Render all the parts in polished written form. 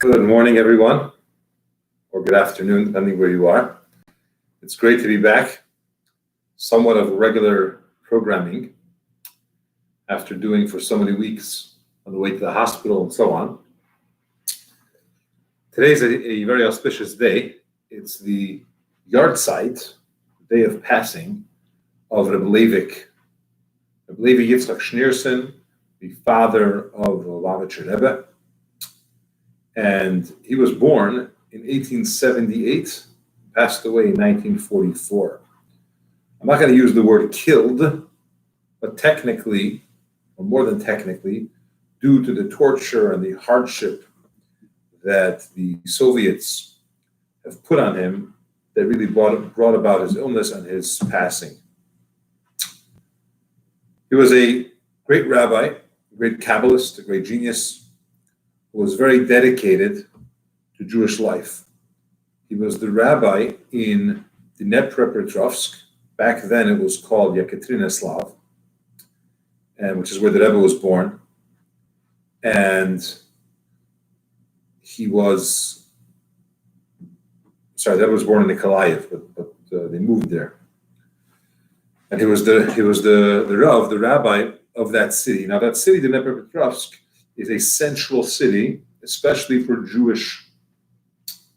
Good morning, everyone, or good afternoon, depending where you are. It's great to be back, somewhat of regular programming after doing for so many weeks on the way to the hospital and so on. Today's a very auspicious day. It's the yahrzeit, the day of passing of Rebbe Levi Yitzchak Schneerson, the father of the Lubavitcher Rebbe. And he was born in 1878, passed away in 1944. I'm not going to use the word killed, but technically, or more than technically, due to the torture and the hardship that the Soviets have put on him, that really brought about his illness and his passing. He was a great rabbi, a great Kabbalist, a great genius, who was very dedicated to Jewish life. He was the rabbi in Dnepropetrovsk. Back then it was called Yekaterinoslav, and which is where the Rebbe was born. And the Rebbe was born in Nikolaev, but they moved there. And he was the Rav, the rabbi of that city. Now that city, Dnepropetrovsk, is a central city, especially for Jewish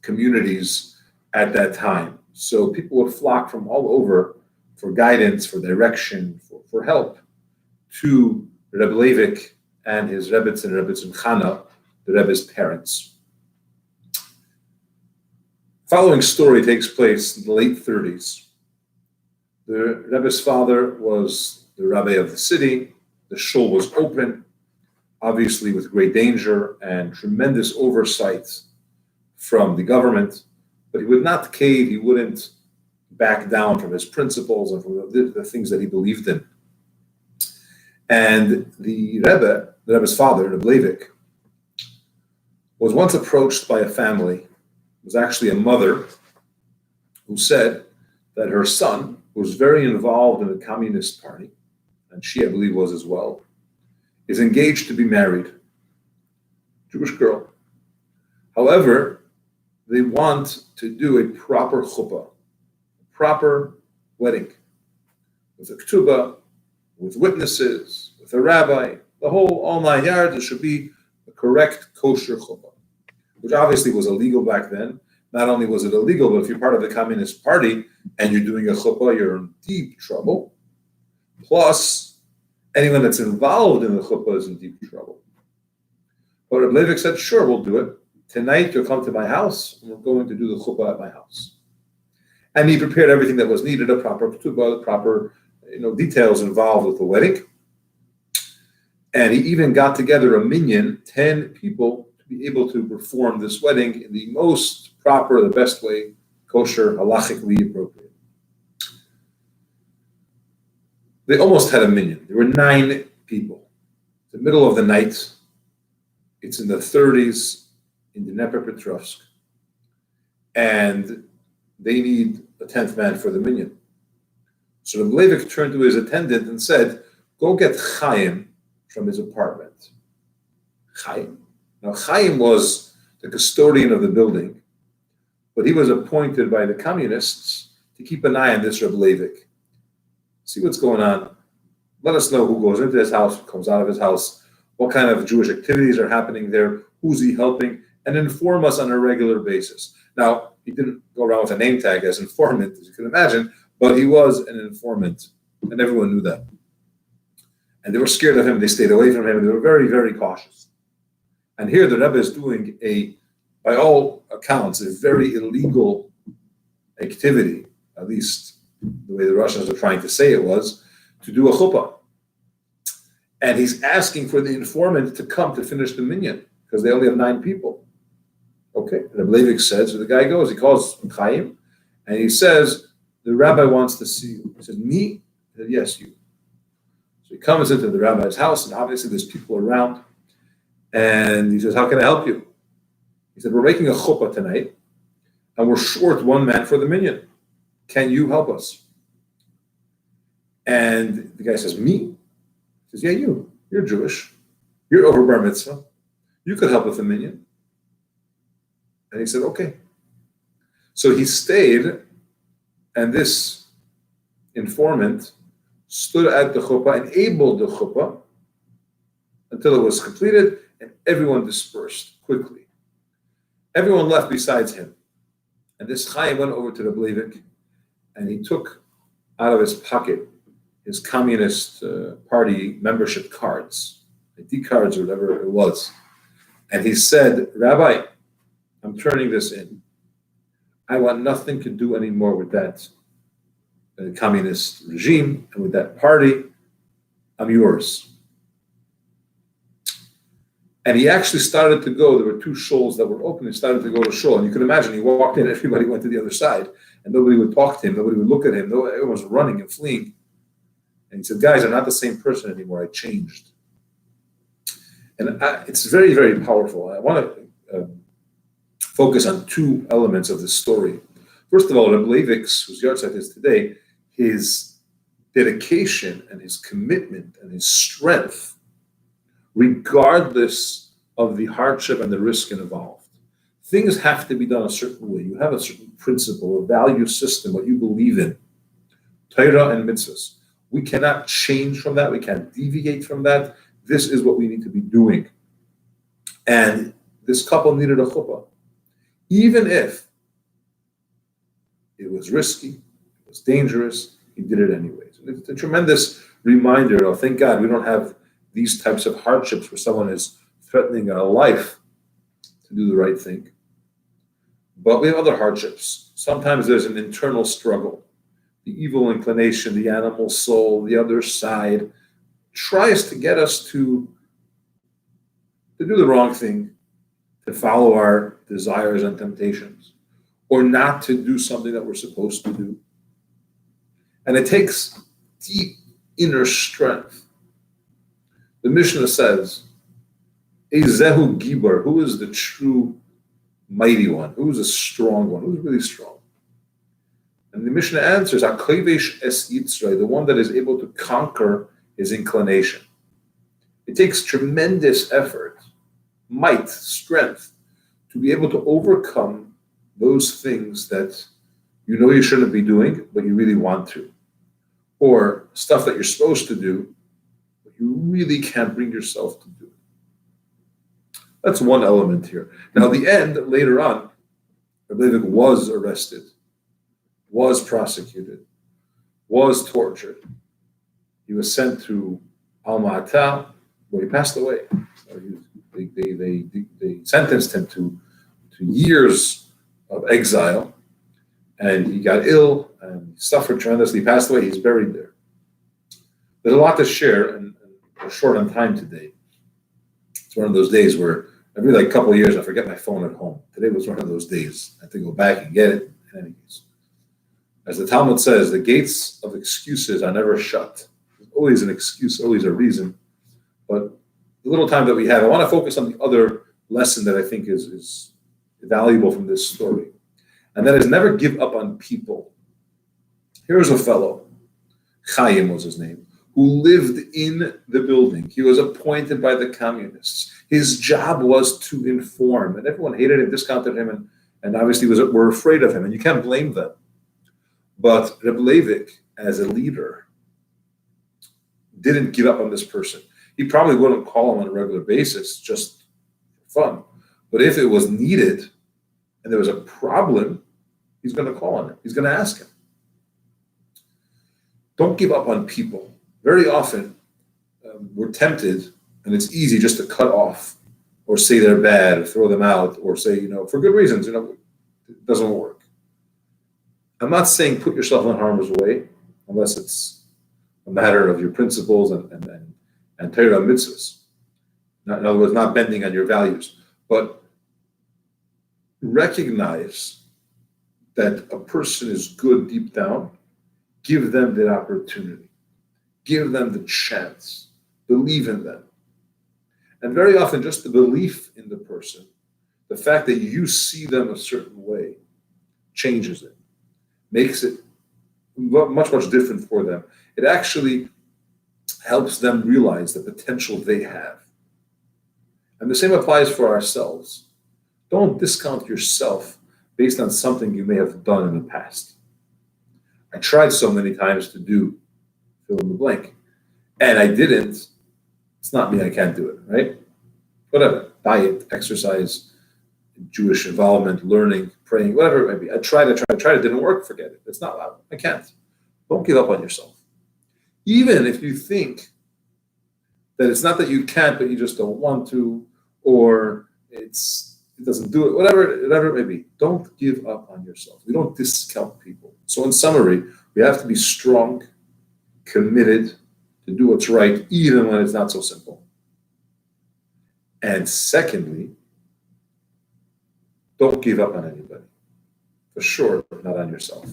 communities at that time. So people would flock from all over for guidance, for direction, for help to Rebbe Levi and his Rebbetzin Chana, the Rebbe's parents. Following story takes place in the late 30s. The Rebbe's father was the rabbi of the city. The shul was open, obviously with great danger and tremendous oversight from the government, but he would not cave, he wouldn't back down from his principles and from the things that he believed in. And the Rebbe's father, Rebbe Levi, was once approached by a family. It was actually a mother who said that her son was very involved in the Communist Party, and she, I believe, was as well, is engaged to be married, Jewish girl. However, they want to do a proper chuppah, a proper wedding, with a ketubah, with witnesses, with a rabbi, the whole all 9 yards. It should be a correct kosher chuppah, which obviously was illegal back then. Not only was it illegal, but if you're part of the Communist Party and you're doing a chuppah, you're in deep trouble. Plus, anyone that's involved in the chuppah is in deep trouble. But Rebbe Levi said, sure, we'll do it. Tonight you'll come to my house, and we're going to do the chuppah at my house. And he prepared everything that was needed, a proper ketubah, the proper details involved with the wedding. And he even got together a minyan, 10 people, to be able to perform this wedding in the most proper, the best way, kosher, halachically appropriate. They almost had a minyan. There were 9 people. It's the middle of the night. It's in the 30s in Dnepropetrovsk. And they need a 10th man for the minyan. So Rebbe Levi turned to his attendant and said, go get Chaim from his apartment. Chaim. Now Chaim was the custodian of the building, but he was appointed by the communists to keep an eye on this Rebbe Levi. See what's going on. Let us know who goes into his house, who comes out of his house, what kind of Jewish activities are happening there, who's he helping, and inform us on a regular basis. Now, he didn't go around with a name tag as informant, as you can imagine, but he was an informant, and everyone knew that. And they were scared of him, they stayed away from him, and they were very, very cautious. And here the Rebbe is doing by all accounts, a very illegal activity, at least the way the Russians are trying to say it was, to do a chuppah. And he's asking for the informant to come to finish the minyan, because they only have 9 people. Okay, Rebbe Levi says, so the guy goes, he calls Chaim, and he says, the rabbi wants to see you. He says, me? He said, yes, you. So he comes into the rabbi's house, and obviously there's people around, and he says, how can I help you? He said, we're making a chuppah tonight, and we're short 1 man for the minyan. Can you help us? And the guy says, me? He says, yeah, you. You're Jewish. You're over bar mitzvah. You could help with the minyan. And he said, okay. So he stayed, and this informant stood at the chuppah, enabled the chuppah until it was completed, and everyone dispersed quickly. Everyone left besides him. And this Chaim went over to the Leivik, and he took out of his pocket his Communist Party membership cards, ID cards or whatever it was. And he said, Rabbi, I'm turning this in. I want nothing to do anymore with that communist regime and with that party. I'm yours. And he actually started to go. There were two shuls that were open. He started to go to shul. And you can imagine, he walked in, everybody went to the other side. And nobody would talk to him. Nobody would look at him. Everyone was running and fleeing. And he said, guys, I'm not the same person anymore. I changed. And it's very, very powerful. I want to focus on two elements of this story. First of all, Reb Leivik's, whose yahrzeit is today, his dedication and his commitment and his strength, regardless of the hardship and the risk involved. Things have to be done a certain way. You have a certain principle, a value system, what you believe in. Torah and mitzvahs. We cannot change from that. We can't deviate from that. This is what we need to be doing. And this couple needed a chuppah. Even if it was risky, it was dangerous, he did it anyways. And it's a tremendous reminder of, thank God we don't have these types of hardships where someone is threatening a life to do the right thing. But we have other hardships. Sometimes there's an internal struggle. The evil inclination, the animal soul, the other side tries to get us to do the wrong thing, to follow our desires and temptations, or not to do something that we're supposed to do. And it takes deep inner strength. The Mishnah says, Ezehu Gibar, who is the true mighty one? Who is a strong one? Who's really strong? And the Mishnah answers, HaKovesh es Yitzray, the one that is able to conquer his inclination. It takes tremendous effort, might, strength, to be able to overcome those things that you know you shouldn't be doing, but you really want to. Or stuff that you're supposed to do, but you really can't bring yourself to do. That's one element here. Now, the end, later on, Reb Leivik was arrested, was prosecuted, was tortured. He was sent to Alma-Ata, where he passed away. They sentenced him to years of exile, and he got ill and he suffered tremendously. He passed away. He's buried there. There's a lot to share, and we're short on time today. It's one of those days where every couple of years I forget my phone at home. Today was one of those days. I have to go back and get it. Anyways, as the Talmud says, the gates of excuses are never shut. There's always an excuse, always a reason. But the little time that we have, I want to focus on the other lesson that I think is valuable from this story. And that is never give up on people. Here's a fellow, Chaim was his name, who lived in the building. He was appointed by the communists. His job was to inform, and everyone hated him, discounted him, and obviously were afraid of him, and you can't blame them. But Reb Leivik, as a leader, didn't give up on this person. He probably wouldn't call him on a regular basis, just for fun. But if it was needed, and there was a problem, he's going to call on him. He's going to ask him. Don't give up on people. Very often, we're tempted, and it's easy just to cut off, or say they're bad, or throw them out, or say, for good reasons, it doesn't work. I'm not saying put yourself in harm's way, unless it's a matter of your principles and Torah mitzvahs. In other words, not bending on your values. But recognize that a person is good deep down. Give them the opportunity. Give them the chance. Believe in them. And very often, just the belief in the person, the fact that you see them a certain way, changes it. Makes it much, much different for them. It actually helps them realize the potential they have. And the same applies for ourselves. Don't discount yourself based on something you may have done in the past. I tried so many times to do fill in the blank, and I didn't. It's not me, I can't do it, right? Whatever. Diet, exercise, Jewish involvement, learning, praying, whatever it might be. I tried, it didn't work, forget it. It's not loud. I can't. Don't give up on yourself. Even if you think that it's not that you can't, but you just don't want to, or it doesn't do it, whatever it may be. Don't give up on yourself. We don't discount people. So in summary, we have to be strong, committed to do what's right, even when it's not so simple. And secondly, don't give up on anybody. For sure, not on yourself.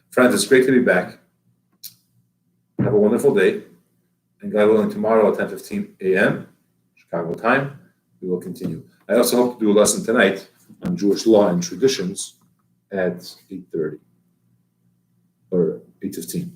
Friends, it's great to be back. Have a wonderful day. And God willing, tomorrow at 10:15 a.m., Chicago time, we will continue. I also hope to do a lesson tonight on Jewish law and traditions at 8:30 or 8:15.